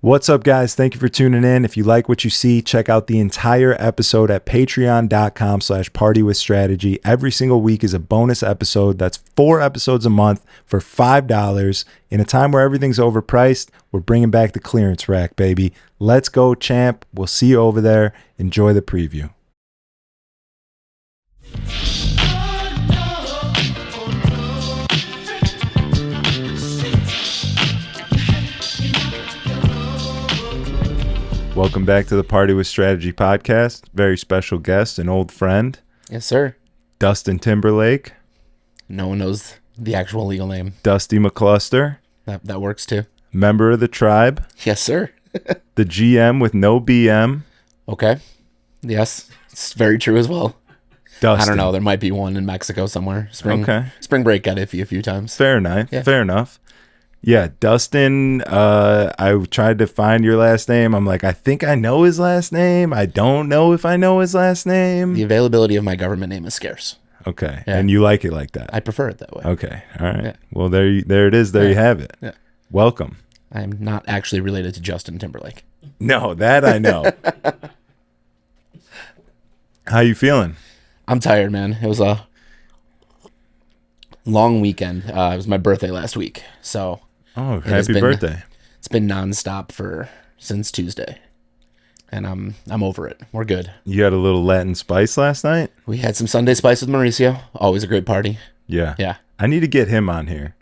What's up, guys? Thank you for tuning in. If you like what you see, check out the entire episode at patreon.com/partywithstrategy. Every single week is a bonus episode. That's 4 episodes a month for $5. In a time where everything's overpriced, we're bringing back the clearance rack, baby. Let's go, champ. We'll see you over there. Enjoy the preview. Welcome back to the Party with Strategy podcast. Very special guest, an old friend. Yes, sir. Dustin Timberlake. No one knows the actual legal name. Dusty McCluster. That works too. Member of the tribe. Yes, sir. The GM with no BM. Okay. Yes, it's very true as well. Dustin. I don't know. There might be one in Mexico somewhere. Spring break got iffy a few times. Fair enough. Yeah. Fair enough. Yeah, Dustin, I tried to find your last name. I'm like, I think I know his last name. I don't know if I know his last name. The availability of my government name is scarce. Okay, yeah. And you like it like that? I prefer it that way. Okay, all right. Yeah. Well, there it is. There you have it. Yeah. Welcome. I'm not actually related to Justin Timberlake. No, that I know. How you feeling? I'm tired, man. It was a long weekend. It was my birthday last week, so... Oh, happy birthday. It's been nonstop since Tuesday. And I'm over it. We're good. You had a little Latin spice last night? We had some Sunday spice with Mauricio. Always a great party. Yeah. Yeah. I need to get him on here.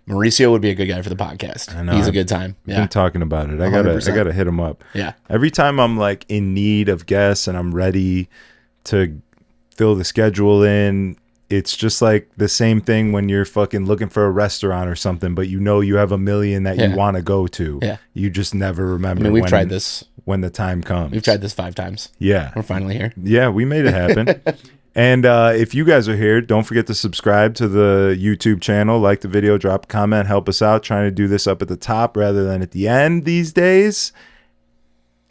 Mauricio would be a good guy for the podcast. I know. He's a good time. I've been talking about it. I gotta hit him up. Yeah. Every time I'm like in need of guests and I'm ready to fill the schedule in, it's just like the same thing when you're fucking looking for a restaurant or something, but you know you have a million that you want to go to. Yeah. You just never remember. I mean, we've tried this. When the time comes. We've tried this 5 times. Yeah. We're finally here. Yeah, we made it happen. And if you guys are here, don't forget to subscribe to the YouTube channel, like the video, drop a comment, help us out. Trying to do this up at the top rather than at the end these days.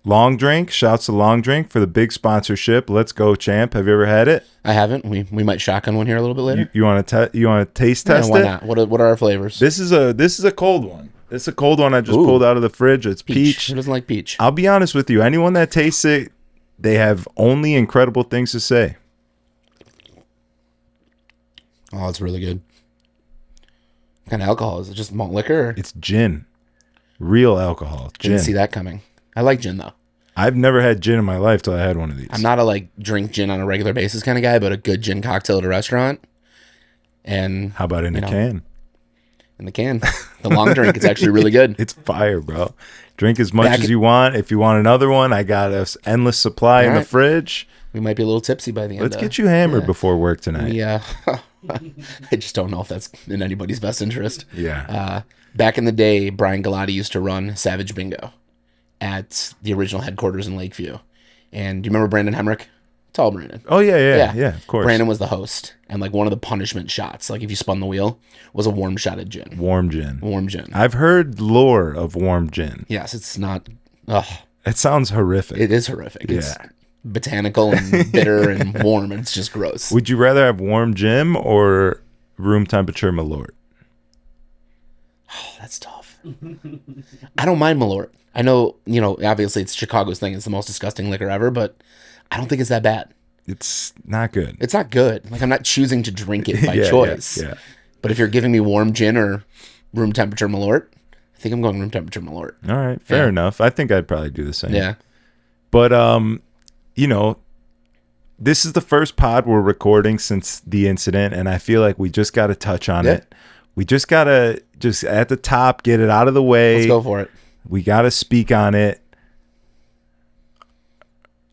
Long Drink, shouts to Long Drink for the big sponsorship. Let's go, champ. Have you ever had it? I haven't. We might shotgun one here a little bit later. You want to taste test why it? Not? What are our flavors? This is a cold one. This is a cold one I just pulled out of the fridge. It's peach. Who doesn't like peach? I'll be honest with you. Anyone that tastes it, they have only incredible things to say. Oh, it's really good. What kind of alcohol is it? Just malt liquor? It's gin. Real alcohol. Gin. Didn't see that coming. I like gin though. I've never had gin in my life till I had one of these. I'm not a drink gin on a regular basis kind of guy, but a good gin cocktail at a restaurant. And how about in a can? In the can. The Long Drink, it's actually really good. It's fire, bro. Drink as much as you want. If you want another one, I got an endless supply in the fridge. We might be a little tipsy by the end. Let's get you hammered before work tonight. Yeah. I just don't know if that's in anybody's best interest. Yeah. Back in the day, Brian Galati used to run Savage Bingo at the original headquarters in Lakeview. And do you remember Brandon Hemrick? Tall Brandon. Oh, yeah, of course. Brandon was the host. And one of the punishment shots, if you spun the wheel, was a warm shot of gin. Warm gin. Warm gin. I've heard lore of warm gin. Yes, it's not... Oh, it sounds horrific. It is horrific. Yeah. It's botanical and bitter and warm, and it's just gross. Would you rather have warm gin or room temperature Malort? Oh, that's tough. I don't mind Malort. I know, obviously it's Chicago's thing. It's the most disgusting liquor ever, but I don't think it's that bad. It's not good. It's not good. I'm not choosing to drink it by choice. Yeah. But if you're giving me warm gin or room temperature Malort, I think I'm going room temperature Malort. All right. Fair enough. I think I'd probably do the same. Yeah. But, this is the first pod we're recording since the incident, and I feel like we just got to touch on it. We just got to at the top, get it out of the way. Let's go for it. We got to speak on it.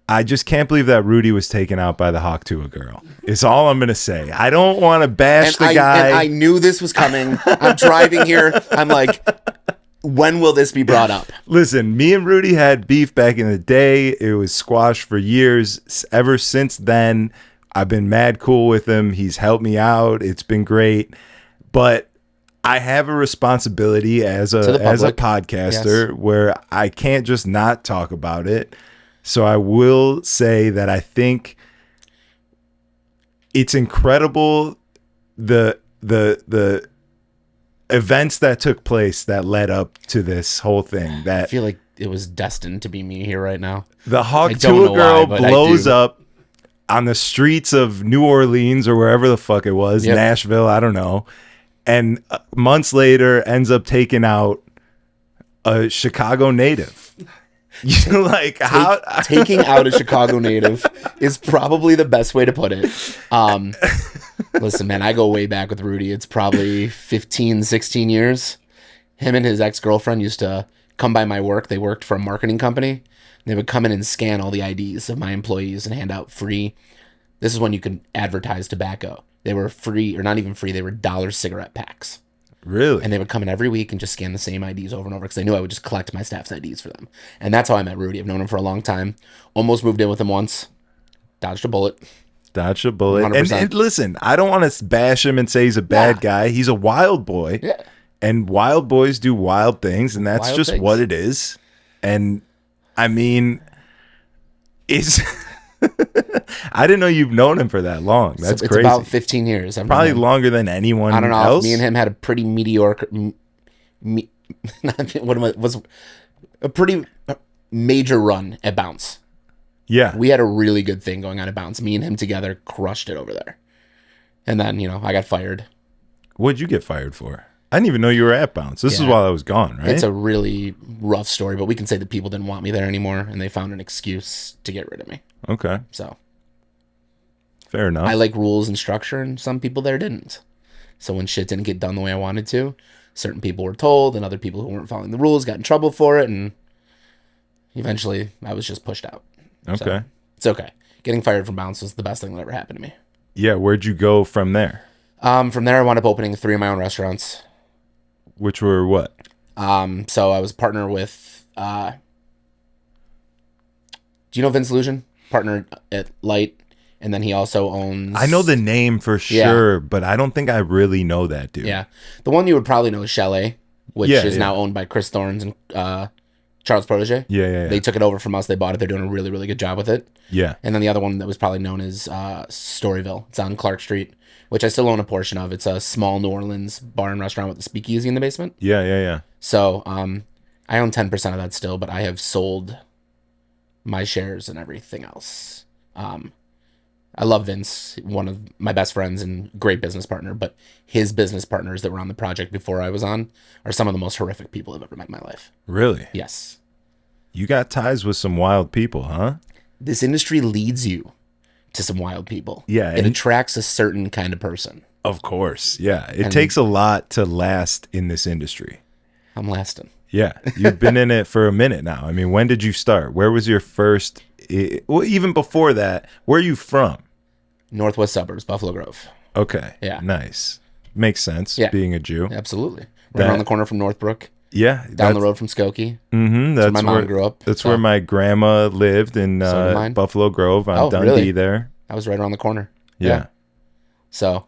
I just can't believe that Rudy was taken out by the Hawk Tuah girl. It's all I'm going to say. I don't want to bash the guy. And I knew this was coming. I'm driving here. I'm like, when will this be brought up? Listen, me and Rudy had beef back in the day. It was squashed for years. Ever since then, I've been mad cool with him. He's helped me out. It's been great. But I have a responsibility as a podcaster where I can't just not talk about it. So I will say that I think it's incredible the events that took place that led up to this whole thing. I That feel like it was destined to be me here right now. the I Hawk don't Tuah know girl why, but I blows do. up on the streets of New Orleans or wherever the fuck it was, Yep. Nashville, I don't know. And months later ends up taking out a Chicago native. You like how Taking out a Chicago native is probably the best way to put it. Listen, man, I go way back with Rudy. It's probably 15, 16 years. Him and his ex-girlfriend used to come by my work. They worked for a marketing company. They would come in and scan all the IDs of my employees and hand out free. This is when you could advertise tobacco. They were free, or not even free, they were dollar cigarette packs. really? And they would come in every week and just scan the same IDs over and over because they knew I would just collect my staff's IDs for them. And that's how I met Rudy. I've known him for a long time. Almost moved in with him once. Dodged a bullet. Dodge a bullet. 100%. And listen, I don't want to bash him and say he's a bad Nah. guy. He's a wild boy. Yeah. And wild boys do wild things, and that's Wild just things. what it is. And I mean, it's I didn't know you've known him for that long. That's It's crazy. about 15 years. I've known Probably him. longer than anyone I don't know. else. Me and him had a pretty mediocre, was a pretty major run at Bounce. Yeah. We had a really good thing going on at Bounce. Me and him together crushed it over there. And then, I got fired. What'd you get fired for? I didn't even know you were at Bounce. This is Yeah. while I was gone, right? It's a really rough story, but we can say that people didn't want me there anymore, and they found an excuse to get rid of me. Okay. So Fair enough. I like rules and structure, and some people there didn't. So when shit didn't get done the way I wanted to, certain people were told, and other people who weren't following the rules got in trouble for it, and eventually I was just pushed out. Okay. So it's okay. Getting fired from Bounce was the best thing that ever happened to me. Yeah, where'd you go from there? From there, I wound up opening 3 of my own restaurants. Which were what? So I was partner with, do you know Vince Illusion? Partner at Light, and then he also owns. I know the name for sure, but I don't think I really know that dude. Yeah, the one you would probably know is Chalet, which Yeah, is yeah. now owned by Chris Thorns and Charles Protege. Yeah. They took it over from us. They bought it. They're doing a really, really good job with it. Yeah. And then the other one that was probably known as Storyville. It's on Clark Street, which I still own a portion of. It's a small New Orleans bar and restaurant with a speakeasy in the basement. Yeah. So I own 10% of that still, but I have sold my shares and everything else. I love Vince, one of my best friends and great business partner, but his business partners that were on the project before I was on are some of the most horrific people I've ever met in my life. Really? Yes. You got ties with some wild people, huh? This industry leads you to some wild people. Yeah, It and- attracts a certain kind of person. Of course. Yeah. It takes a lot to last in this industry. I'm lasting. Yeah. You've been in it for a minute now. I mean, when did you start? Where was your first, well, even before that, where are you from? Northwest suburbs, Buffalo Grove. Okay. Yeah. Nice. Makes sense, Yeah. being a Jew. Absolutely. Right That- around the corner from Northbrook, Yeah. down the road from Skokie. Mm-hmm. That's where my mom grew up. That's so where my grandma lived in So did mine. Buffalo Grove on Oh, Dundee really? there. I was right around the corner. Yeah. So,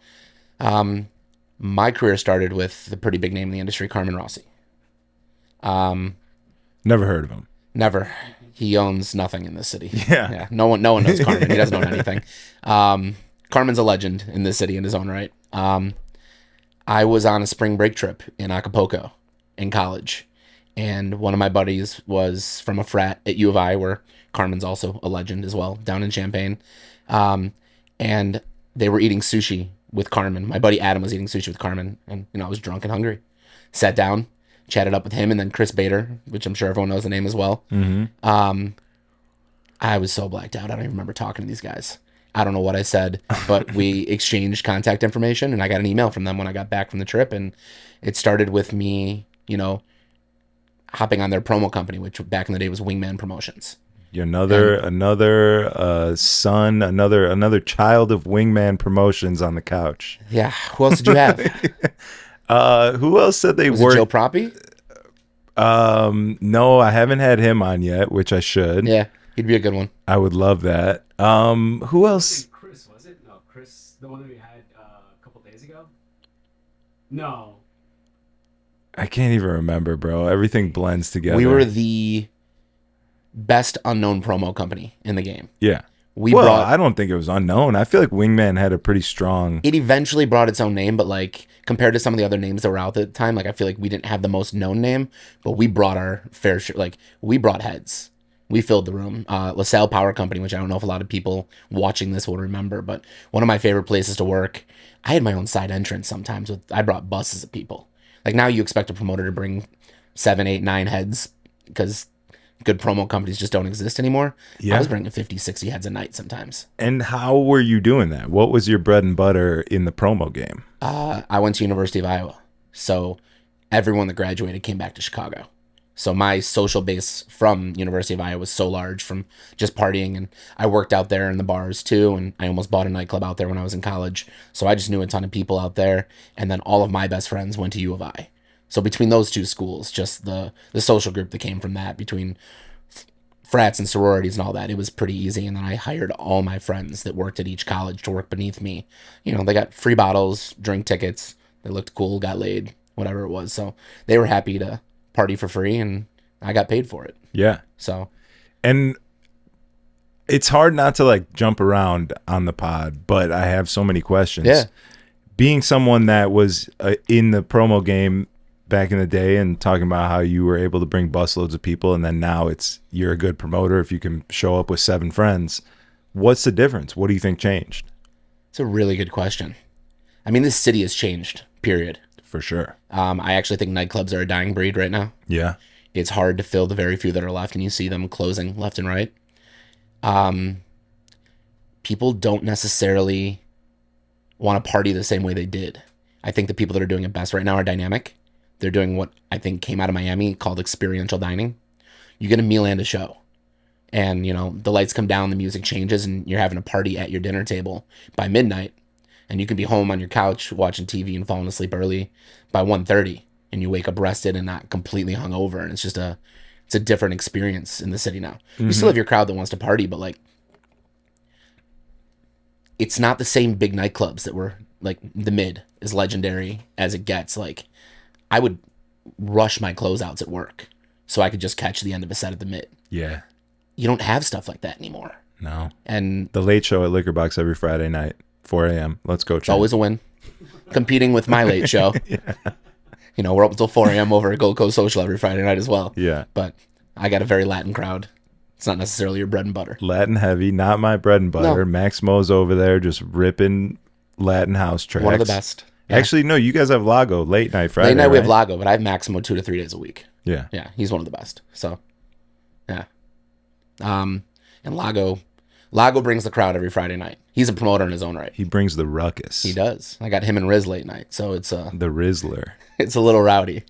my career started with the pretty big name in the industry, Carmen Rossi. Never heard of him. Never. He owns nothing in this city. Yeah. No one knows Carmen. He doesn't own anything. Carmen's a legend in this city in his own right. I was on a spring break trip in Acapulco in college, and one of my buddies was from a frat at U of I, where Carmen's also a legend as well, down in Champaign. And they were eating sushi with Carmen. My buddy Adam was eating sushi with Carmen, and I was drunk and hungry. Sat down, chatted up with him, and then Chris Bader, which I'm sure everyone knows the name as well. Mm-hmm. I was so blacked out. I don't even remember talking to these guys. I don't know what I said, but we exchanged contact information, and I got an email from them when I got back from the trip, and it started with me, hopping on their promo company, which back in the day was Wingman Promotions. Another son, another child of Wingman Promotions on the couch. Yeah. Who else did you have? Who else said they Was it worked? Joe Proppy? No, I haven't had him on yet, which I should. Yeah, he'd be a good one. I would love that. Who else? Chris, was it? No, Chris, the one that we had a couple days ago? No. I can't even remember, bro. Everything blends together. We were the best unknown promo company in the game. Yeah. We Well, brought I don't think it was unknown. I feel like Wingman had a pretty strong. it eventually brought its own name, but like compared to some of the other names that were out at the time, like I feel like we didn't have the most known name, but we brought our fair share. Like we brought heads. We filled the room. LaSalle Power Company, which I don't know if a lot of people watching this will remember, but one of my favorite places to work. I had my own side entrance sometimes. I brought buses of people. Like now, you expect a promoter to bring 7, 8, 9 heads because good promo companies just don't exist anymore. I Yeah. was bringing 50, 60 heads a night sometimes. And how were you doing that? What was your bread and butter in the promo game? I went to University of Iowa, so everyone that graduated came back to Chicago. So my social base from University of Iowa was so large from just partying, and I worked out there in the bars too, and I almost bought a nightclub out there when I was in college. So I just knew a ton of people out there, and then all of my best friends went to U of I. So between those two schools, just the social group that came from that, between frats and sororities and all that, it was pretty easy. And then I hired all my friends that worked at each college to work beneath me. You know, they got free bottles, drink tickets, they looked cool, got laid, whatever it was. So they were happy to party for free, and I got paid for it. Yeah. So And it's hard not to like jump around on the pod, but I have so many questions. yeah, Being someone that was in the promo game back in the day and talking about how you were able to bring busloads of people, and then now you're a good promoter if you can show up with 7 friends. What's the difference? What do you think changed? it's a really good question. I mean, this city has changed, period. For sure. I actually think nightclubs are a dying breed right now. Yeah. It's hard to fill the very few that are left, and you see them closing left and right. People don't necessarily want to party the same way they did. I think the people that are doing it best right now are dynamic. They're doing what I think came out of Miami called experiential dining. You get a meal and a show, and you know the lights come down, the music changes, and you're having a party at your dinner table by midnight, and you can be home on your couch watching TV and falling asleep early by 1:30, and you wake up rested and not completely hungover, and it's a different experience in the city now. You still have your crowd that wants to party, but like it's not the same big nightclubs that were like the Mid is legendary as it gets. Like I would rush my closeouts at work so I could just catch the end of a set at the Mid. Yeah. You don't have stuff like that anymore. No. And The Late Show at Liquor Box every Friday night, 4 a.m. Let's go. it's always a win. Competing with my late show. You know, we're up until 4 a.m. over at Gold Coast Social every Friday night as well. Yeah. But I got a very Latin crowd. It's not necessarily your bread and butter. Latin heavy, not my bread and butter. No. Max Mo's over there just ripping Latin house tracks. One of the best. Yeah. Actually, no, you guys have Lago late night Friday. Late night we have right? Lago, but I have Maximo 2 to 3 days a week. Yeah. Yeah, he's one of the best. So, yeah. And Lago brings the crowd every Friday night. He's a promoter in his own right. He brings the ruckus. He does. I got him and Riz late night, so it's The Rizzler. it's a little rowdy.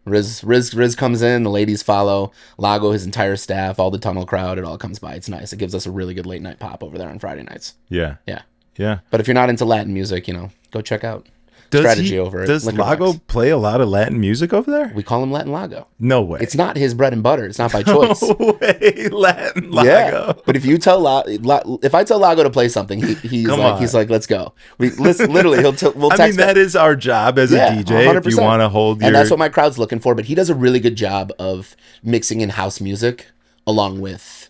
Riz comes in, the ladies follow. Lago, his entire staff, all the tunnel crowd, it all comes by. It's nice. It gives us a really good late night pop over there on Friday nights. Yeah. Yeah. Yeah. But if you're not into Latin music, you know, go check out Strategy over at Does Liquor Lago Box. play a lot of Latin music over there? We call him Latin Lago. No way. It's not his bread and butter. It's not by choice. No way. Latin Lago. Yeah, but if you tell if I tell Lago to play something, he's Come like on. he's like, let's go. Literally, we'll I text. mean, that is our job as a DJ. If you 100%. want to hold your... And that's what my crowd's looking for. But he does a really good job of mixing in house music along with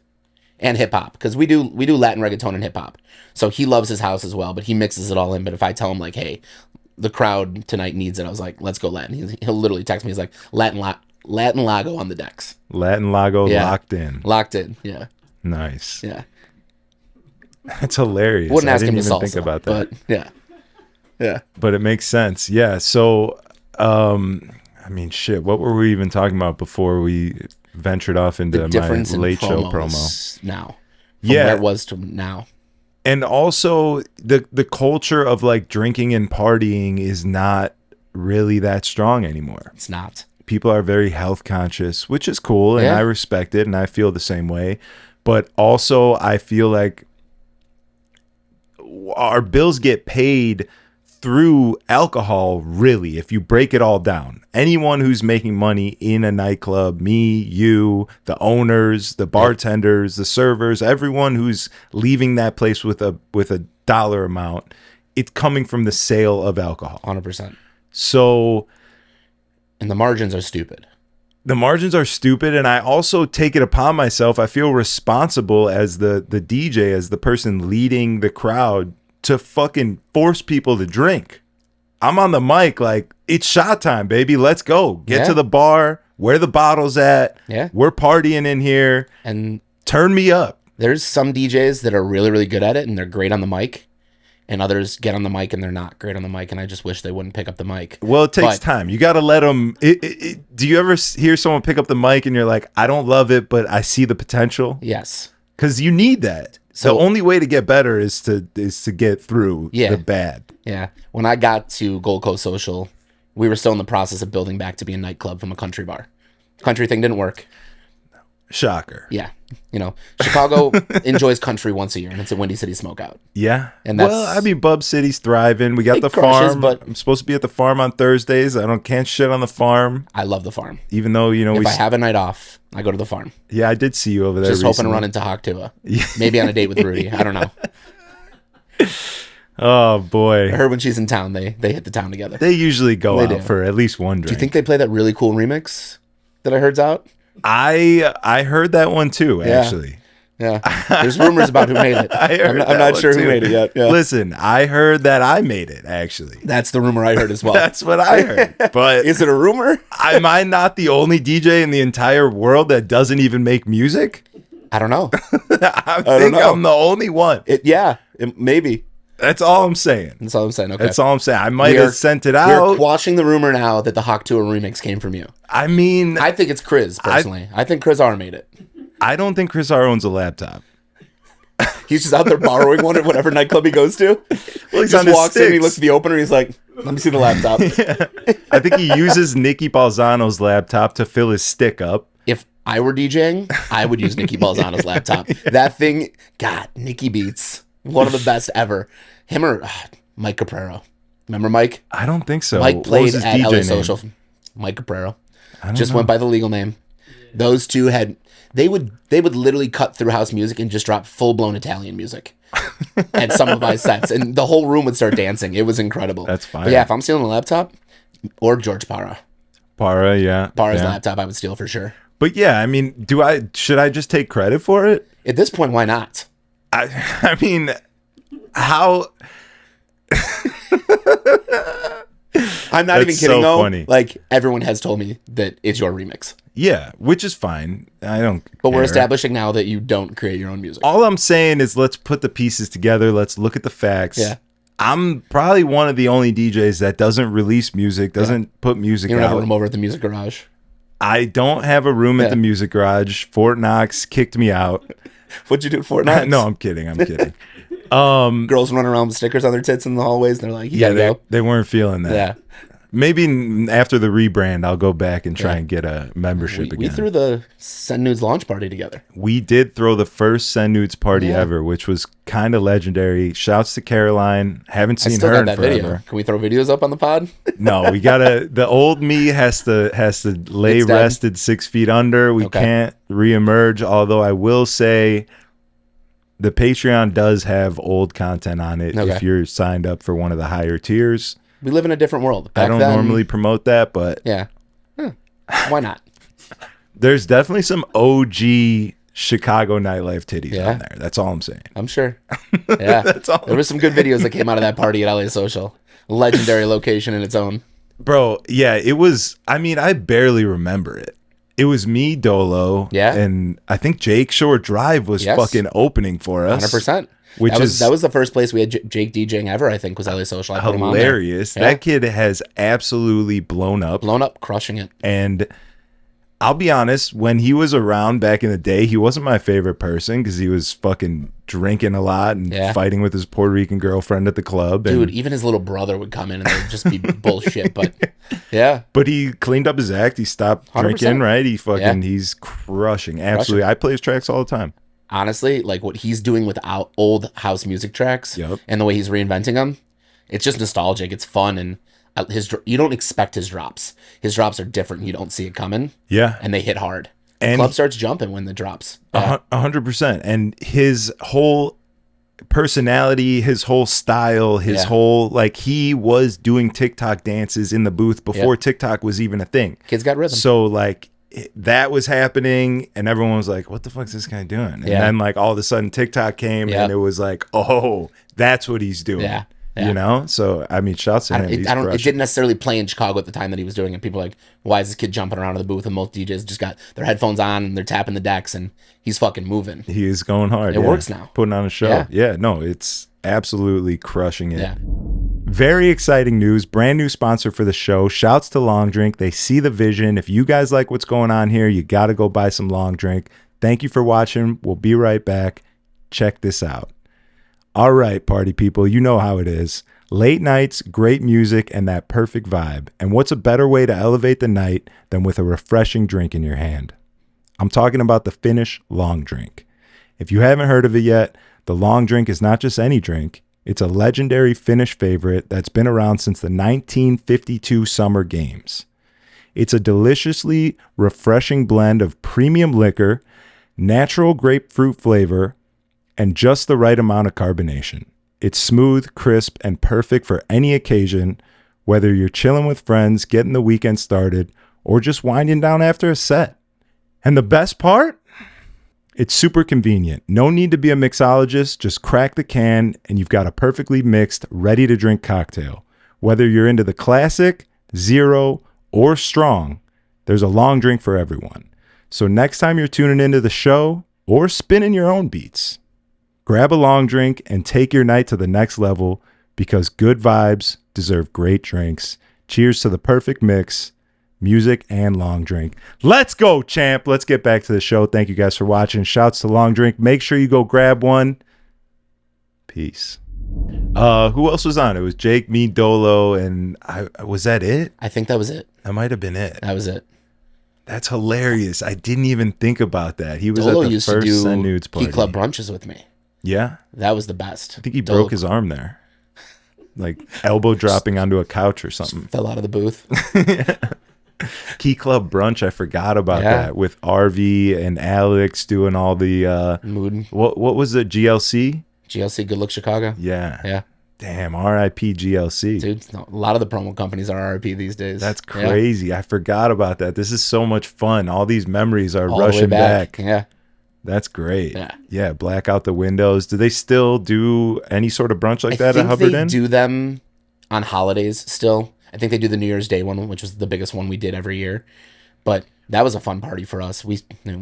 and hip hop, because we do Latin reggaeton and hip hop. So he loves his house as well, but he mixes it all in. But if I tell him like, hey, the crowd tonight needs it, I was like, let's go Latin. He'll literally text me. He's like, Latin Lago on the decks. Latin Lago Yeah. locked in. Locked in. Yeah. Nice. Yeah. That's hilarious. Wouldn't ask I him didn't to even salsa, think about that. but yeah. Yeah. But it makes sense. Yeah. So, I mean, shit, what were we even talking about before we ventured off into The my difference in late show promo? promos now. From Yeah. where it was to now. And also the culture of like drinking and partying is not really that strong anymore. It's not. People are very health conscious, which is cool, and Yeah. I respect it, and I feel the same way. But also, I feel like our bills get paid through alcohol, really, if you break it all down. Anyone who's making money in a nightclub, me, you, the owners, the bartenders, the servers, everyone who's leaving that place with a dollar amount, it's coming from the sale of alcohol. 100%. So And the margins are stupid. the margins are stupid, and I also take it upon myself. I feel responsible as the DJ, as the person leading the crowd, to fucking force people to drink. I'm on the mic like, it's shot time, baby. Let's go. Get to the bar. Where the bottles at? Yeah. We're partying in here. And turn me up. There's some DJs that are really, really good at it, and they're great on the mic. And others get on the mic and they're not great on the mic, and I just wish they wouldn't pick up the mic. Well, it takes time. You got to let them. Do you ever hear someone pick up the mic and you're like, I don't love it, but I see the potential? Yes. Because you need that. So the only way to get better is to get through the bad. Yeah. When I got to Gold Coast Social, we were still in the process of building back to be a nightclub from a country bar. Country thing didn't work. Shocker. Yeah. You know, Chicago enjoys country once a year, and it's a Windy City Smokeout. Yeah. And that's, well, I mean, Bub City's thriving. We got the crushes, farm. but I'm supposed to be at the farm on Thursdays. Can't shit on the farm. I love the farm. Even though, if I have a night off, I go to the farm. Yeah, I did see you over there Just recently. hoping to run into Hawk Tuah. Maybe on a date with Rudy. I don't know. Oh, boy. I heard when she's in town, they hit the town together. They usually go out for at least one drink. Do you think they play that really cool remix that I heard's out? I heard that one too, actually. Yeah. There's rumors about who made it. I'm not sure who made it yet. Yeah. Listen, I heard that I made it, actually. That's the rumor I heard as well. That's what I heard. But is it a rumor? Am I not the only DJ in the entire world that doesn't even make music? I don't know. I think I'm the only one. Maybe. That's all I'm saying. That's all I'm saying. Okay. That's all I'm saying. I might have sent it out. We're quashing the rumor now that the Hawk Tuah remix came from you. I mean, I think it's Chris, personally. I think Chris R made it. I don't think Chris R owns a laptop. He's just out there borrowing one at whatever nightclub he goes to. Well, he just walks in, he looks at the opener, he's like, let me see the laptop. I think he uses Nicky Balzano's laptop to fill his stick up. If I were DJing, I would use Nicky Balzano's laptop. That thing, God, Nicky Beats. One of the best ever. Him or Mike Caprero. Remember Mike? I don't think so. Mike played at DJ LA name? Social. Mike Caprero. Just went by the legal name. Those two had they would literally cut through house music and just drop full blown Italian music at some of my sets, and the whole room would start dancing. It was incredible. That's fine. But yeah, if I'm stealing a laptop, or George Parra's laptop, I would steal for sure. But yeah, I mean, should I just take credit for it? At this point, why not? I mean, how? I'm not even kidding though. Funny. Like, everyone has told me that it's your remix. Yeah, which is fine. I don't. But we're establishing now that you don't create your own music. All I'm saying is let's put the pieces together. Let's look at the facts. Yeah. I'm probably one of the only DJs that doesn't release music, doesn't put music out. You don't have a room over at the Music Garage. I don't have a room at the Music Garage. Fort Knox kicked me out. What'd you do at Fort Knox? No, I'm kidding. Girls running around with stickers on their tits in the hallways, and they're like, they weren't feeling that. Yeah. Maybe after the rebrand, I'll go back and try and get a membership again. We threw the Send Nudes launch party together. We did throw the first Send Nudes party ever, which was kind of legendary. Shouts to Caroline. Haven't seen her in forever. Video. Can we throw videos up on the pod? No, we gotta. The old me has to lay rested 6 feet under. We can't reemerge. Although I will say, the Patreon does have old content on it if you're signed up for one of the higher tiers. We live in a different world. I don't normally promote that, but why not? There's definitely some OG Chicago nightlife titties on there. That's all I'm saying. I'm sure. Yeah, that's all. There were some good videos that came out of that party at LA Social. Legendary location in its own. Bro, yeah, it was. I mean, I barely remember it. It was me, Dolo, and I think Jake Shore Drive was fucking opening for us. 100%. That was the first place we had Jake DJing ever, I think, was LA Social. I put him on there. Hilarious. That kid has absolutely blown up. Crushing it. And I'll be honest, when he was around back in the day, he wasn't my favorite person because he was fucking drinking a lot and fighting with his Puerto Rican girlfriend at the club. Dude, even his little brother would come in and it would just be bullshit. But But he cleaned up his act. He stopped 100%. drinking, right? He's crushing. Absolutely. I play his tracks all the time. Honestly, like what he's doing with old house music tracks and the way he's reinventing them, it's just nostalgic. It's fun, and you don't expect his drops. His drops are different. You don't see it coming. Yeah, and they hit hard. And the club starts jumping when the drops. 100%. And his whole personality, his whole style, his whole he was doing TikTok dances in the booth before TikTok was even a thing. Kids got rhythm. So that was happening, and everyone was like, what the fuck is this guy doing? And Yeah. then like all of a sudden TikTok came, Yep. and it was like, oh, that's what he's doing. Yeah. Yeah. You know? So I mean, shouts to him. He's It crushing. didn't necessarily play in Chicago at the time that he was doing it. People were like, why is this kid jumping around in the booth? And most DJs just got their headphones on and they're tapping the decks and he's fucking moving. He is going hard. It works now. Putting on a show. Yeah. Yeah, no, it's absolutely crushing it. Yeah. Very exciting news. Brand new sponsor for the show. Shouts to Long Drink. They see the vision. If you guys like what's going on here, you got to go buy some Long Drink. Thank you for watching. We'll be right back. Check this out. All right, party people, you know how it is. Late nights, great music, and that perfect vibe. And what's a better way to elevate the night than with a refreshing drink in your hand? I'm talking about the Finnish Long Drink. If you haven't heard of it yet, the Long Drink is not just any drink. It's a legendary Finnish favorite that's been around since the 1952 Summer Games. It's a deliciously refreshing blend of premium liquor, natural grapefruit flavor, and just the right amount of carbonation. It's smooth, crisp, and perfect for any occasion, whether you're chilling with friends, getting the weekend started, or just winding down after a set. And the best part? It's super convenient. No need to be a mixologist. Just crack the can and you've got a perfectly mixed, ready to drink cocktail. Whether you're into the classic, zero, or strong, there's a Long Drink for everyone. So next time you're tuning into the show or spinning your own beats, grab a Long Drink and take your night to the next level, because good vibes deserve great drinks. Cheers to the perfect mix. Music and Long Drink. Let's go, champ. Let's get back to the show. Thank you guys for watching. Shouts to Long Drink. Make sure you go grab one. Peace. Who else was on? It was Jake, me, Dolo, and was that it? I think that was it. That might have been it. That was it. That's hilarious. I didn't even think about that. He was Dolo at the used to first do Send Nudes party. Key Club brunches with me. Yeah. That was the best. I think he broke his arm there. Like elbow dropping onto a couch or something. Fell out of the booth. Key Club brunch, I forgot about Yeah. that, with RV and Alex doing all the Mood. what was it, GLC? GLC Good Look Chicago. Yeah. Yeah. Damn, RIP GLC. Dude, a lot of the promo companies are RIP these days. That's Yeah. crazy. I forgot about that. This is so much fun. All these memories are All the way rushing back. Yeah. That's great. Yeah. Yeah, black out the windows. Do they still do any sort of brunch like that at I think Hubbard they Inn? do them on holidays still. I think they do the New Year's Day one, which was the biggest one we did every year. But that was a fun party for us. We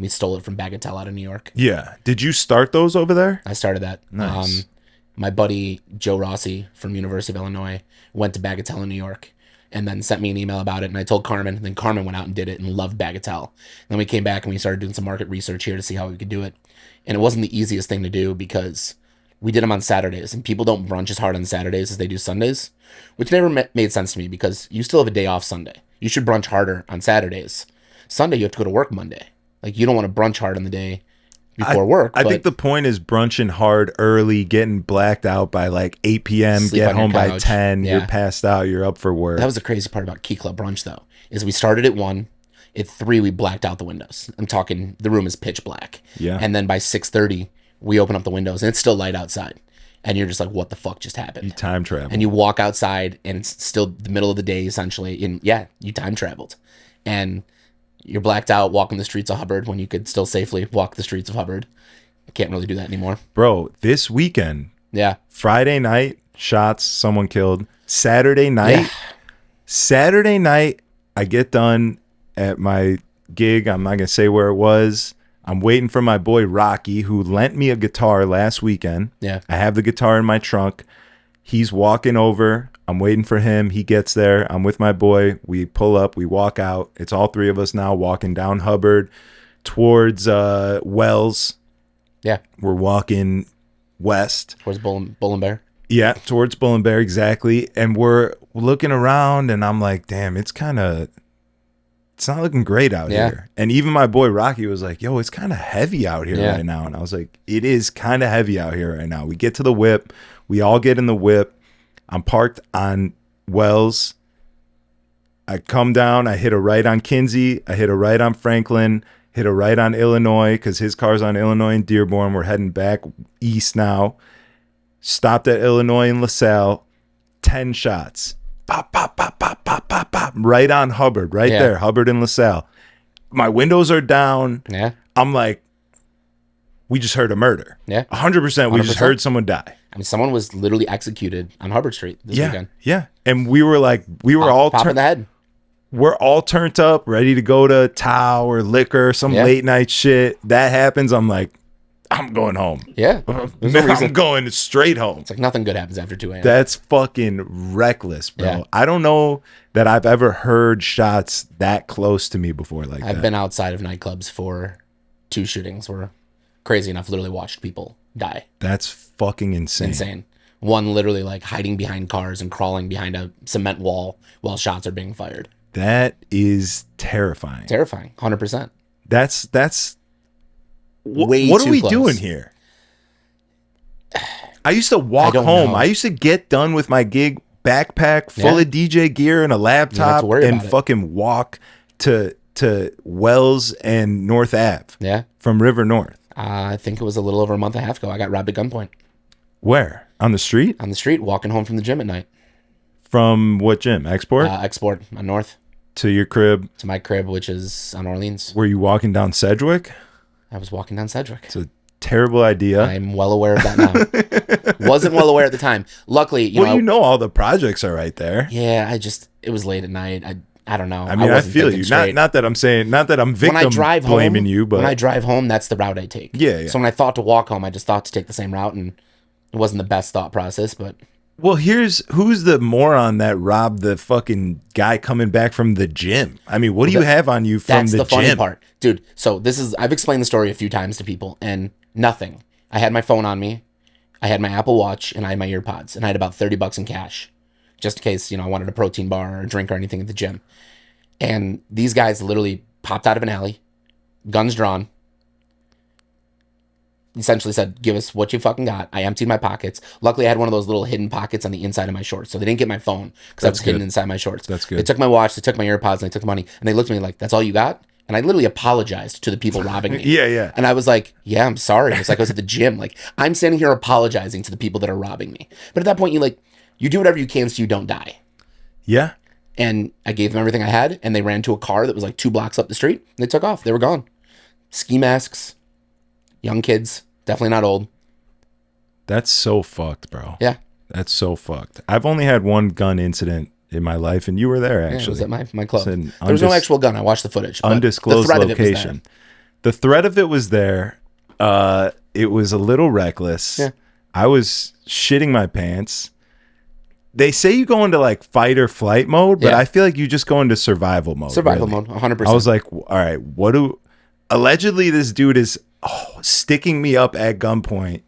stole it from Bagatelle out of New York. Yeah. Did you start those over there? I started that. Nice. My buddy Joe Rossi from University of Illinois went to Bagatelle in New York and then sent me an email about it. And I told Carmen, and then Carmen went out and did it and loved Bagatelle. And then we came back and we started doing some market research here to see how we could do it. And it wasn't the easiest thing to do because we did them on Saturdays, and people don't brunch as hard on Saturdays as they do Sundays, which never made sense to me because you still have a day off Sunday. You should brunch harder on Saturdays. Sunday, you have to go to work Monday. Like, you don't want to brunch hard on the day before work. I think the point is brunching hard early, getting blacked out by like 8 p.m., Sleep get on your home by couch. 10, Yeah. you're passed out, you're up for work. That was the crazy part about Key Club brunch, though, is we started at 1. At 3, we blacked out the windows. I'm talking, the room is pitch black. Yeah. And then by 6:30, we open up the windows, and it's still light outside. And you're just like, what the fuck just happened? You time travel. And you walk outside, and it's still the middle of the day, essentially. And yeah, you time traveled. And you're blacked out walking the streets of Hubbard when you could still safely walk the streets of Hubbard. You can't really do that anymore. Bro, this weekend, Yeah. Friday night, shots, someone killed. Saturday night, I get done at my gig. I'm not going to say where it was. I'm waiting for my boy Rocky, who lent me a guitar last weekend. Yeah. I have the guitar in my trunk. He's walking over. I'm waiting for him. He gets there. I'm with my boy. We pull up. We walk out. It's all three of us now walking down Hubbard towards Wells. Yeah. We're walking west. Towards Bull and Bear. Yeah, towards Bull and Bear, exactly. And we're looking around, and I'm like, damn, it's not looking great out here. And even my boy Rocky was like, yo, it's kind of heavy out here right now. And I was like, it is kind of heavy out here right now. We get to the whip. We all get in the whip. I'm parked on Wells. I come down. I hit a right on Kinsey. I hit a right on Franklin. Hit a right on Illinois because his car's on Illinois and Dearborn. We're heading back east now. Stopped at Illinois and LaSalle. 10 shots. Pop, pop, pop, pop, pop, pop, pop. Right on Hubbard. Right there. Hubbard and LaSalle. my windows are down. Yeah. I'm like, we just heard a murder. Yeah. 100%. We just 100%. heard someone die. I mean, someone was literally executed on Hubbard Street this Yeah. weekend. Yeah. And we were like, we were all Pop in the head. we're all turned up, ready to go to Tuah or liquor, some late night shit. That happens. I'm like, I'm going home. Yeah. There's no reason. I'm going straight home. It's like nothing good happens after 2 a.m. That's fucking reckless, bro. Yeah. I don't know that I've ever heard shots that close to me before like that. I've been outside of nightclubs for 2 shootings where, crazy enough, literally watched people die. That's fucking insane. Insane. One literally like hiding behind cars and crawling behind a cement wall while shots are being fired. That is terrifying. Terrifying. 100%. That's Way what are too we close. doing here? I used to walk don't home. know. I used to get done with my gig, backpack full Yeah. of DJ gear and a laptop, worry and about it. fucking walk to Wells and North Ave Yeah. from River North. I think it was a little over a month and a half ago. I got robbed at gunpoint Where? On the street? on the street, walking home from the gym at night. From what gym? Export? Export on North To your crib? to my crib, which is on Orleans. Were you walking down Sedgwick? I was walking down Sedgwick. It's a terrible idea. I'm well aware of that now. Wasn't well aware at the time. Luckily, you Well, know. all the projects are right there. Yeah, it was late at night. I don't know. I mean, I wasn't feel thinking you. straight. Not that I'm saying, not that I'm When victim I drive blaming home, you, but when I drive home, that's the route I take. Yeah. So when I thought to walk home, I just thought to take the same route, and it wasn't the best thought process. But well, who's the moron that robbed the fucking guy coming back from the gym? I mean, what do you have on you from that's the the funny gym? part, dude. So I've explained the story a few times to people, and nothing. I had my phone on me, I had my Apple Watch, and I had my earpods, and I had about $30 in cash, just in case I wanted a protein bar or a drink or anything at the gym. And these guys literally popped out of an alley, guns drawn, essentially said, give us what you fucking got. I emptied my pockets. Luckily, I had one of those little hidden pockets on the inside of my shorts, so they didn't get my phone because I was hidden inside my shorts. That's good. They took my watch, they took my earpods, and they took the money, and they looked at me like, that's all you got? And I literally apologized to the people robbing me. Yeah. And I was like, yeah, I'm sorry. It's like I was at the gym. Like, I'm standing here apologizing to the people that are robbing me. But at that point, you do whatever you can so you don't die. Yeah. And I gave them everything I had, and they ran to a car that was like 2 blocks up the street, and they took off. They were gone. Ski masks, young kids, definitely not old. That's so fucked, bro. Yeah. That's so fucked. I've only had one gun incident in my life, and you were there Yeah, it actually. was at my club. It's an There was no actual gun. I watched the footage. But undisclosed the threat of it was location. The threat of it was there. It was a little reckless. Yeah. I was shitting my pants. They say you go into like fight or flight mode, but Yeah. I feel like you just go into survival mode. Survival really. mode, 100%. I was like, all right, allegedly this dude is sticking me up at gunpoint,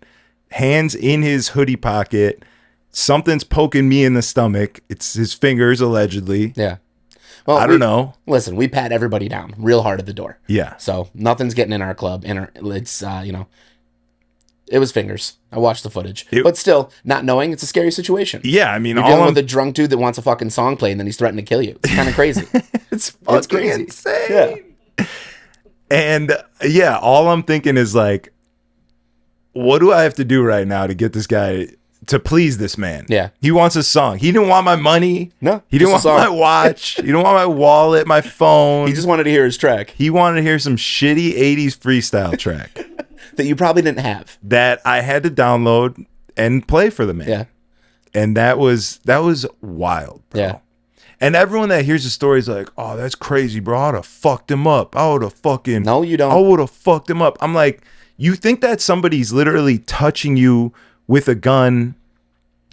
hands in his hoodie pocket. Something's poking me in the stomach. It's his fingers, allegedly. yeah. Well, I don't know. Listen, we pat everybody down real hard at the door. Yeah. So nothing's getting in our club. It's it was fingers. I watched the footage, but still, not knowing, it's a scary situation. Yeah, I mean, You're dealing with a drunk dude that wants a fucking song played, and then he's threatening to kill you. It's kind of crazy. it's fucking crazy. insane. Yeah. And yeah, all I'm thinking is like, what do I have to do right now to get this guy to please this man? Yeah. He wants a song. He didn't want my money. No, He didn't just want a song. my watch. He didn't want my wallet, my phone. He just wanted to hear his track He wanted to hear some shitty 80s freestyle track that you probably didn't have. that I had to download and play for the man. Yeah. And that was wild, bro. Yeah. And everyone that hears the story is like, oh, that's crazy, bro. I would have fucked him up. I would have fucking... No, you don't. I would have fucked him up. I'm like, you think that somebody's literally touching you with a gun,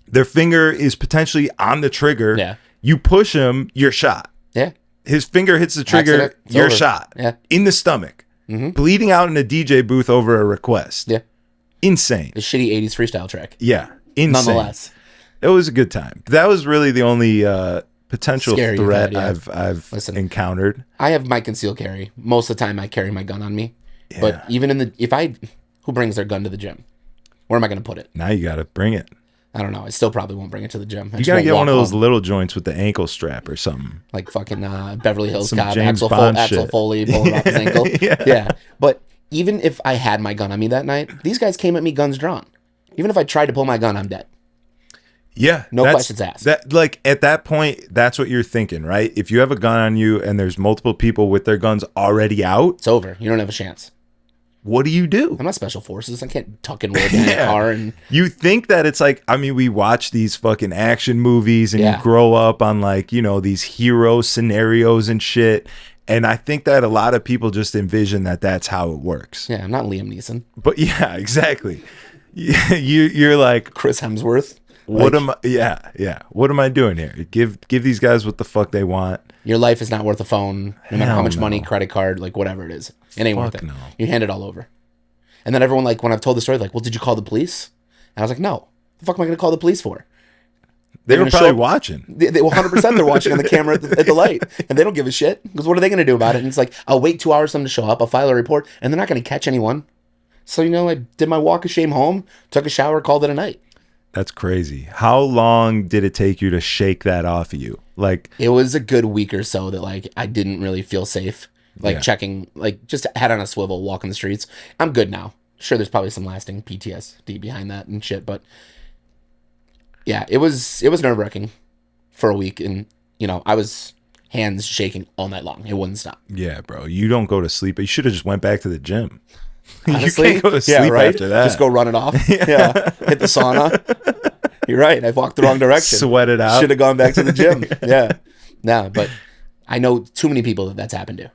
their finger is potentially on the trigger. Yeah. You push him, you're shot. Yeah. His finger hits the trigger, Accident, it's you're over. shot. Yeah. In the stomach. Bleeding out in a DJ booth over a request. Yeah. Insane. The shitty 80s freestyle track. Yeah. Insane. Nonetheless. It was a good time. That was really the only potential Scary you've threat had, yeah. I've Listen. encountered. I have my concealed carry. Most of the time I carry my gun on me. Yeah. But even who brings their gun to the gym? Where am I going to put it? Now you got to bring it. I don't know. I still probably won't bring it to the gym. You got to get one of those little joints with the ankle strap or something. like fucking Beverly Hills Some Cop, James Axel, Bond Axel shit. Foley pulling off his ankle. Yeah. Yeah. But even if I had my gun on me that night, these guys came at me guns drawn. Even if I tried to pull my gun, I'm dead. Yeah. No questions asked. That, like, at that point, that's what you're thinking, right? If you have a gun on you and there's multiple people with their guns already out, It's over. You don't have a chance. what do you do? I'm not special forces. I can't tuck and roll behind a car and You think that it's like, I mean, we watch these fucking action movies and Yeah. you grow up on, like, you know, these hero scenarios and shit. And I think that a lot of people just envision that that's how it works. yeah, I'm not Liam Neeson. But yeah, exactly. You're like, Chris Hemsworth. what am I? Yeah. What am I doing here? Give these guys what the fuck they want. Your life is not worth a phone, no matter how Hell much no. money, credit card, like whatever it is. It ain't worth Fuck it. no. You hand it all over. And then everyone, like, when I've told the story, like, well, did you call the police? And I was like, no. The fuck am I going to call the police for? They They're were gonna show probably up- watching. They 100% they're watching on the camera at the light. And they don't give a shit. Because what are they going to do about it? And it's like, I'll wait 2 hours for them to show up. I'll file a report. And they're not going to catch anyone. So, you know, I did my walk of shame home, took a shower, called it a night. That's crazy. How long did it take you to shake that off of you? Like, It was a good week or so that, like, I didn't really feel safe. Like, Yeah. checking, like, just head on a swivel, walking the streets. I'm good now. Sure, there's probably some lasting PTSD behind that and shit, but yeah, it was nerve-wracking for a week. And, you know, I was hands shaking all night long. It wouldn't stop. yeah, bro, you don't go to sleep. You should have just went back to the gym. Honestly, you can't go to sleep yeah, right? after that. Just go run it off. Yeah. Hit the sauna. You're right. I walked the wrong direction. Sweat it out. Should have gone back to the gym. Yeah. No, but I know too many people that's happened to.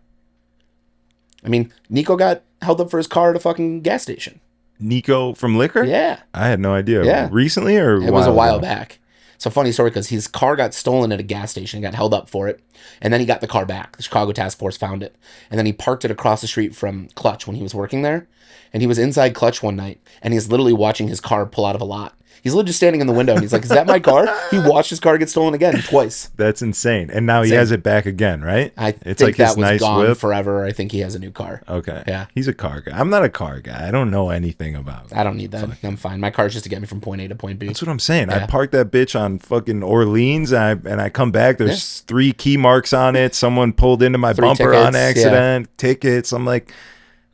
I mean, Nico got held up for his car at a fucking gas station. Nico from Liquor? Yeah. I had no idea. Yeah. Recently or It was a while ago? back. It's a funny story because his car got stolen at a gas station. He got held up for it. And then he got the car back. The Chicago Task Force found it. And then he parked it across the street from Clutch when he was working there. And he was inside Clutch one night. And he's literally watching his car pull out of a lot. He's literally just standing in the window. And he's like, is that my car? He watched his car get stolen again twice. That's insane. And now he Insane. has it back again, right? I It's think like that his was nice gone whip. forever. I think he has a new car. Okay. Yeah. He's a car guy. I'm not a car guy. I don't know anything about it. I don't need that. I'm fine. My car's just to get me from point A to point B. That's what I'm saying. I Yeah. parked that bitch on fucking Orleans and I come back. There's 3 key marks on it. Someone pulled into my 3 bumper on tickets, accident. Tickets. I'm like,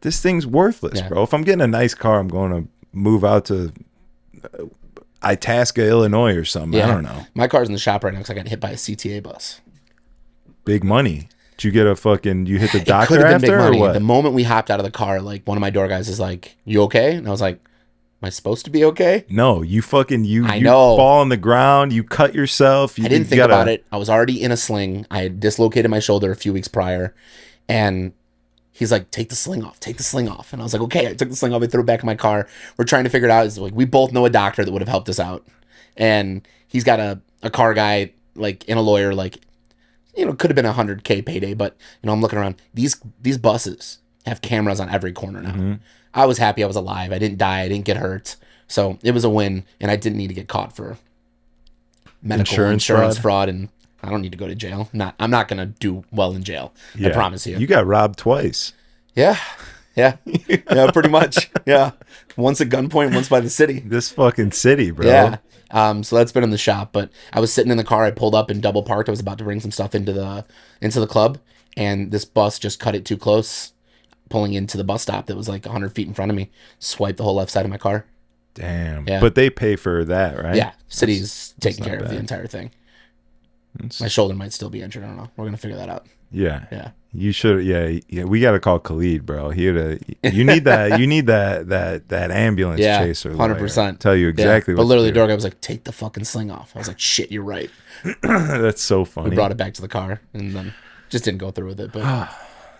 this thing's worthless, Yeah. bro. If I'm getting a nice car, I'm going to move out to Itasca, Illinois or something. I don't know. My car's in the shop right now because I got hit by a CTA bus. Big money. Did you get a fucking, you hit the It could doctor have been big after or money. what? The moment we hopped out of the car, like one of my door guys is like, "You okay?" And I was like, "Am I supposed to be okay?" No, you fucking, you I know. fall on the ground, you cut yourself. I didn't think about it. I was already in a sling. I had dislocated my shoulder a few weeks prior, and he's like, "Take the sling off. Take the sling off." And I was like, "Okay." I took the sling off. I threw it back in my car. We're trying to figure it out. It's like we both know a doctor that would have helped us out, and he's got a car guy like and a lawyer like. You know, could have been a $100K payday, but you know, I'm looking around. These buses have cameras on every corner now. Mm-hmm. I was happy I was alive. I didn't die. I didn't get hurt. So it was a win, and I didn't need to get caught for medical insurance fraud, and I don't need to go to jail. I'm not gonna do well in jail. I promise you. You got robbed twice. Yeah, pretty much. Yeah, once at gunpoint, once by the city. This fucking city, bro. Yeah. So that's been in the shop, but I was sitting in the car. I pulled up and double parked. I was about to bring some stuff into the club, and this bus just cut it too close, pulling into the bus stop that was like 100 feet in front of me. Swiped the whole left side of my car. Damn. Yeah. But they pay for that, right? Yeah, city's taking not care of the bad. entire thing. That's- My shoulder might still be injured. I don't know. We're gonna figure that out. Yeah. Yeah. You should. Yeah. We got to call Khalid, bro. You need that. You need that ambulance Yeah, chaser. 100%. Tell you exactly. But what literally, to the do. door guy was like, "Take the fucking sling off." I was like, "Shit, you're right." That's so funny. We brought it back to the car, and then just didn't go through with it. But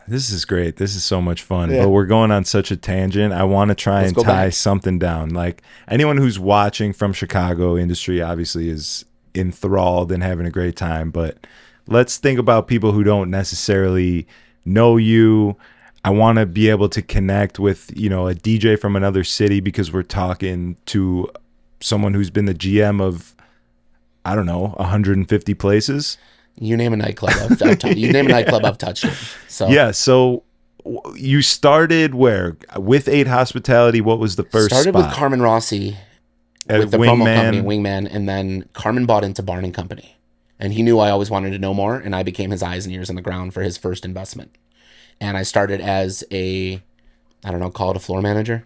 This is great. This is so much fun. Yeah. But we're going on such a tangent. I want to try Let's and go tie back. something down. Like anyone who's watching from Chicago industry obviously is enthralled and having a great time. But let's think about people who don't necessarily know you. I want to be able to connect with, a DJ from another city because we're talking to someone who's been the GM of, I don't know, 150 places. you name a nightclub, I've touched it. So Yeah. So you started where? With 8 Hospitality, what was the first started spot? with Carmen Rossi At with the promo Wingman. company, Wingman, and then Carmen bought into Barn and Company. And he knew I always wanted to know more, and I became his eyes and ears on the ground for his first investment. And I started as call it a floor manager.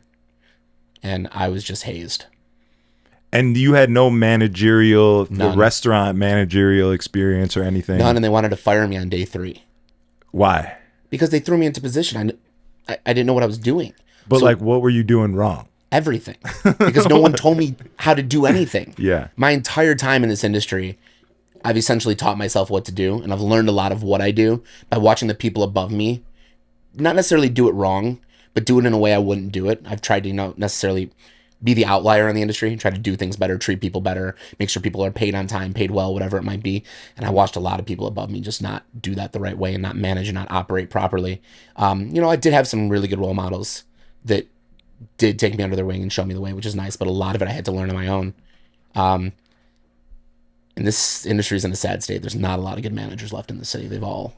And I was just hazed. And you had no managerial, the None. restaurant managerial experience or anything? None, and they wanted to fire me on day 3 Why? because they threw me into position. I didn't know what I was doing. But So like, what were you doing wrong? everything, because no one told me how to do anything. Yeah. My entire time in this industry, I've essentially taught myself what to do, and I've learned a lot of what I do by watching the people above me not necessarily do it wrong, but do it in a way I wouldn't do it. I've tried to not necessarily be the outlier in the industry, try to do things better, treat people better, make sure people are paid on time, paid well, whatever it might be. And I watched a lot of people above me just not do that the right way and not manage and not operate properly. I did have some really good role models that did take me under their wing and show me the way, which is nice, but a lot of it I had to learn on my own. And this industry is in a sad state. There's not a lot of good managers left in the city. They've all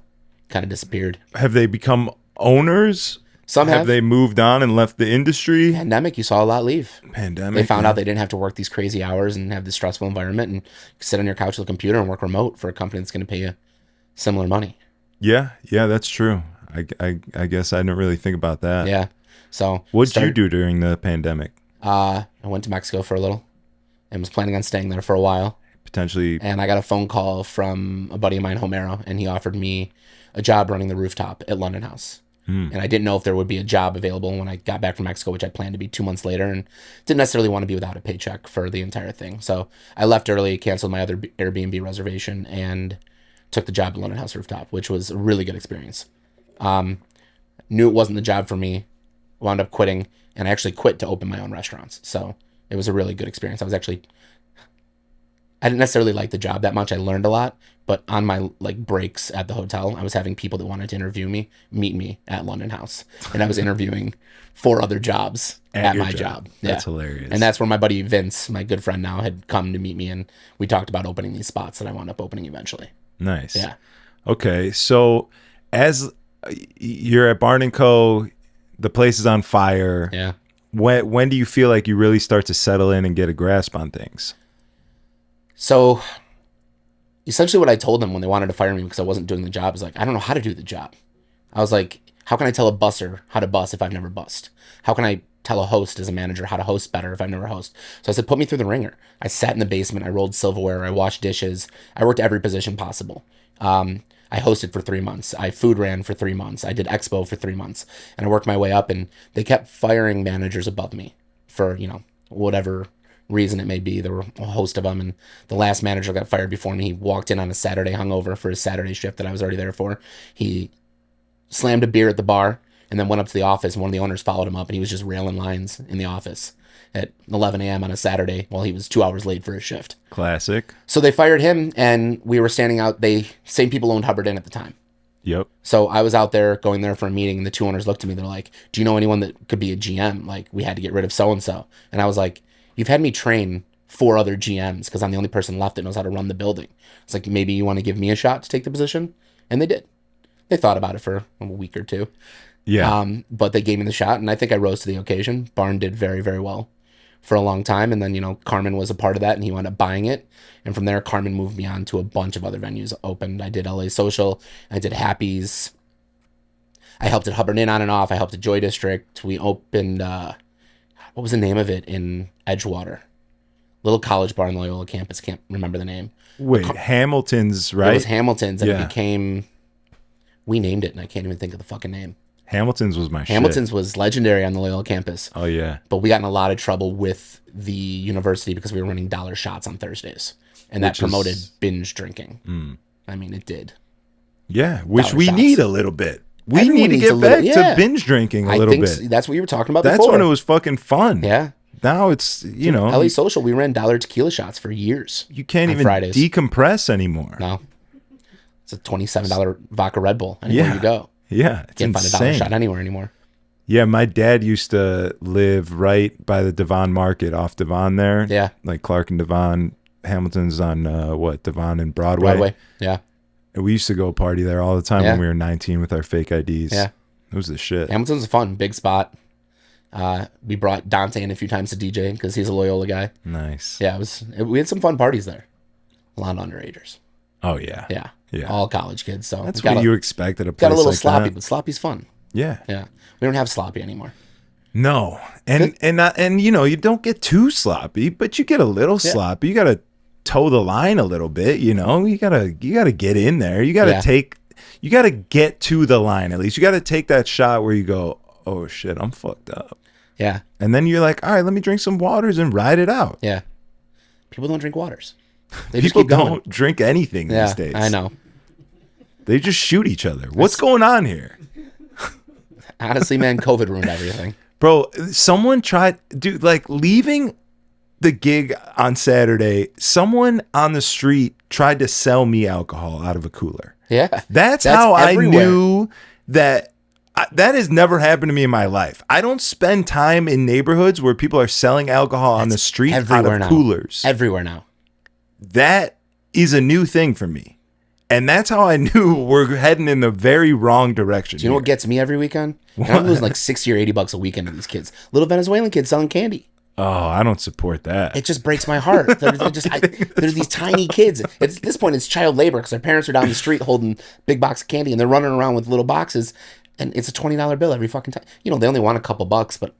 kind of disappeared. Have they become owners? Some have. They moved on and left the industry? Pandemic, you saw a lot leave. Pandemic. They found out they didn't have to work these crazy hours and have this stressful environment and sit on your couch with a computer and work remote for a company that's going to pay you similar money. Yeah, that's true. I guess I didn't really think about that. Yeah. So What'd you do during the pandemic? I went to Mexico for a little and was planning on staying there for a while. Potentially. And I got a phone call from a buddy of mine, Homero, and he offered me a job running the rooftop at London House. And I didn't know if there would be a job available when I got back from Mexico, which I planned to be 2 months later, and didn't necessarily want to be without a paycheck for the entire thing. So I left early, canceled my other Airbnb reservation, and took the job at London House Rooftop, which was a really good experience. Knew it wasn't the job for me, wound up quitting, and I actually quit to open my own restaurants. So it was a really good experience. I didn't necessarily like the job that much. I learned a lot, but on my breaks at the hotel, I was having people that wanted to interview me meet me at London House, and I was interviewing 4 other jobs at your my job. That's hilarious. And that's where my buddy Vince, my good friend now, had come to meet me, and we talked about opening these spots that I wound up opening eventually. Nice. Yeah. Okay, so as you're at Barn & Co., the place is on fire. Yeah. When do you feel like you really start to settle in and get a grasp on things? So essentially what I told them when they wanted to fire me because I wasn't doing the job is I don't know how to do the job. I was like, how can I tell a busser how to bus if I've never bussed? How can I tell a host as a manager how to host better if I've never host? So I said, put me through the ringer. I sat in the basement. I rolled silverware. I washed dishes. I worked every position possible. I hosted for 3 months. I food ran for 3 months. I did expo for 3 months, and I worked my way up, and they kept firing managers above me for, whatever reason it may be. There were a host of them, and the last manager got fired before me. He walked in on a Saturday hungover for his Saturday shift that I was already there for. He slammed a beer at the bar and then went up to the office, and one of the owners followed him up, and he was just railing lines in the office at 11 a.m. on a Saturday while he was 2 hours late for his shift. Classic. So they fired him, and we were standing out. Same people owned Hubbard Inn at the time. Yep. So I was out there going there for a meeting, and the 2 owners looked at me. They're like, do you know anyone that could be a GM? We had to get rid of so-and-so. And I was like, you've had me train 4 other GMs because I'm the only person left that knows how to run the building. It's like, maybe you want to give me a shot to take the position? And they did. They thought about it for a week or 2. Yeah. But they gave me the shot, and I think I rose to the occasion. Barn did very, very well for a long time, and then Carmen was a part of that, and he wound up buying it, and from there Carmen moved me on to a bunch of other venues opened. I did LA Social, I did Happy's, I helped at Hubbard Inn on and off, I helped at Joy District. We opened what was the name of it in Edgewater, little college bar on the Loyola campus, can't remember the name. Wait, Hamilton's, right? It was Hamilton's, and Yeah. it became, we named it, and I can't even think of the fucking name. Hamilton's was my Hamilton's shit. was legendary on the Loyola campus. Oh yeah. But we got in a lot of trouble with the university because we were running dollar shots on Thursdays, and that Which promoted is- binge drinking. I mean, it did. Yeah, which Dollar we shots. need a little bit. We Everyone need to needs get a little- back yeah. to binge drinking a I little think bit. that's what you were talking about That's before. when it was fucking fun. Yeah. Now it's, LA Social, we ran dollar tequila shots for years. you can't on even Fridays. decompress anymore. No. It's a $27 vodka Red Bull anywhere Yeah. you go. Yeah, it's Can't find a dollar insane. shot anywhere anymore. Yeah, my dad used to live right by the Devon Market off Devon there. Yeah. Like Clark and Devon. Hamilton's on Devon and Broadway. Broadway. Yeah. And we used to go party there all the time Yeah. when we were 19 with our fake IDs. Yeah. It was the shit. Hamilton's a fun, big spot. We brought Dante in a few times to DJ because he's a Loyola guy. Nice. Yeah, we had some fun parties there. A lot of underagers. Oh yeah. Yeah. Yeah. All college kids. So That's got what a, you expect at a place got a little like sloppy, that. but sloppy's fun. Yeah. Yeah. We don't have sloppy anymore. No. And you know, you don't get too sloppy, but you get a little sloppy. You got to toe the line a little bit, you know. You got to get in there. You got to you got to get to the line at least. You got to take that shot where you go, "Oh shit, I'm fucked up." Yeah. And then you're like, "All right, let me drink some waters and ride it out." Yeah. People don't drink waters. They just People keep going. don't drink anything these days. I know. They just shoot each other. What's going on here? Honestly, man, COVID ruined everything. Bro, someone tried, dude, like leaving the gig on Saturday, someone on the street tried to sell me alcohol out of a cooler. Yeah. That's how everywhere. I knew that that has never happened to me in my life. I don't spend time in neighborhoods where people are selling alcohol on the street out of coolers. Everywhere now. That is a new thing for me. And that's how I knew we're heading in the very wrong direction. Do you know what gets me every weekend? And I'm losing like $60 or $80 a weekend to these kids. Little Venezuelan kids selling candy. Oh, I don't support that. It just breaks my heart. There's these tiny kids. At this point, it's child labor because their parents are down the street holding big box of candy and they're running around with little boxes. And it's a $20 bill every fucking time. You know, they only want a couple bucks, but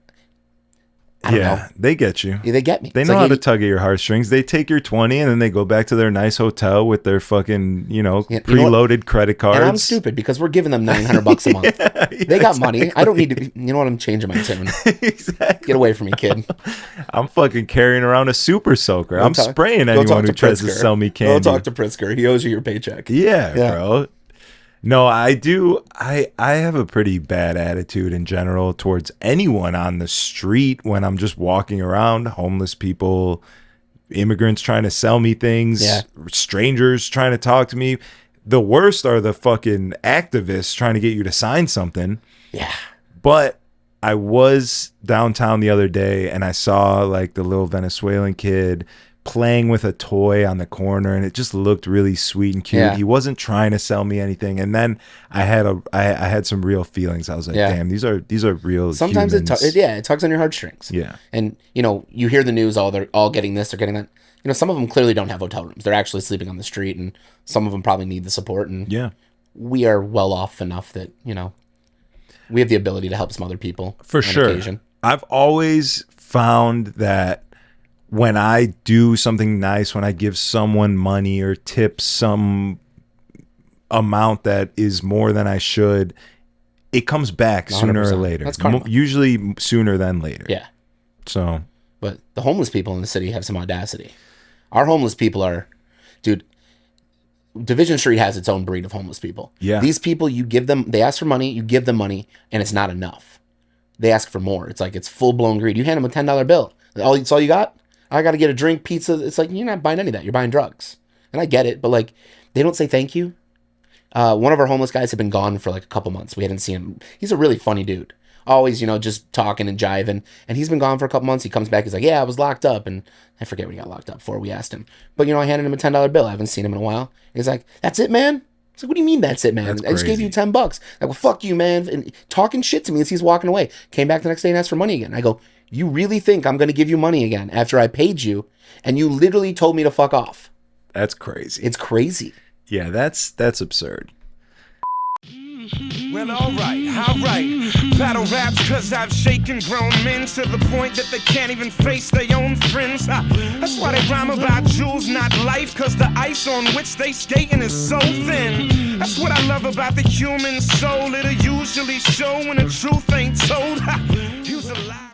I don't know. They get you. Yeah, they get me. They know how to tug at your heartstrings. They take your 20 and then they go back to their nice hotel with their fucking, preloaded credit cards. And I'm stupid because we're giving them $900 a month. They got money. I don't need to be, you know what? I'm changing my tune. Exactly. Get away from me, kid. I'm fucking carrying around a super soaker. I'm spraying anyone who tries to sell me candy. Go talk to Pritzker. He owes you your paycheck. Yeah, bro. No, I do. I have a pretty bad attitude in general towards anyone on the street when I'm just walking around. Homeless people, immigrants trying to sell me things, strangers trying to talk to me. The worst are the fucking activists trying to get you to sign something. Yeah. But I was downtown the other day and I saw like the little Venezuelan kid playing with a toy on the corner, and it just looked really sweet and cute. Yeah. He wasn't trying to sell me anything, and then I had some real feelings. I was like, damn, these are real. Sometimes humans. it tugs on your heartstrings. Yeah, and you hear the news, they're all getting this, they're getting that. Some of them clearly don't have hotel rooms. They're actually sleeping on the street, and some of them probably need the support. And we are well off enough that we have the ability to help some other people for sure. Occasion. I've always found that when I do something nice, when I give someone money or tip some amount that is more than I should, it comes back sooner 100%. or later. That's karma. Usually sooner than later. Yeah. So, but the homeless people in the city have some audacity. Our homeless people are, dude, Division Street has its own breed of homeless people. Yeah. These people, they ask for money, you give them money, and it's not enough. They ask for more. It's like, it's full-blown greed. You hand them a $10 bill. That's all you got? I got to get a drink, pizza. It's like, you're not buying any of that. You're buying drugs. And I get it, but like, they don't say thank you. One of our homeless guys had been gone for like a couple months. We hadn't seen him. He's a really funny dude. Always, just talking and jiving. And he's been gone for a couple months. He comes back. He's like, yeah, I was locked up. And I forget what he got locked up for. We asked him. But, I handed him a $10 bill. I haven't seen him in a while. He's like, that's it, man? I was like, what do you mean that's it, man? I just gave you $10. Like, well, fuck you, man. And talking shit to me as he's walking away. Came back the next day and asked for money again. I go, you really think I'm going to give you money again after I paid you and you literally told me to fuck off? That's crazy. It's crazy. Yeah, that's absurd. Well, alright. Battle raps cause I've shaken grown men to the point that they can't even face their own friends. That's why they rhyme about jewels, not life, cause the ice on which they skating is so thin. That's what I love about the human soul. It'll usually show when the truth ain't told. Use a lie.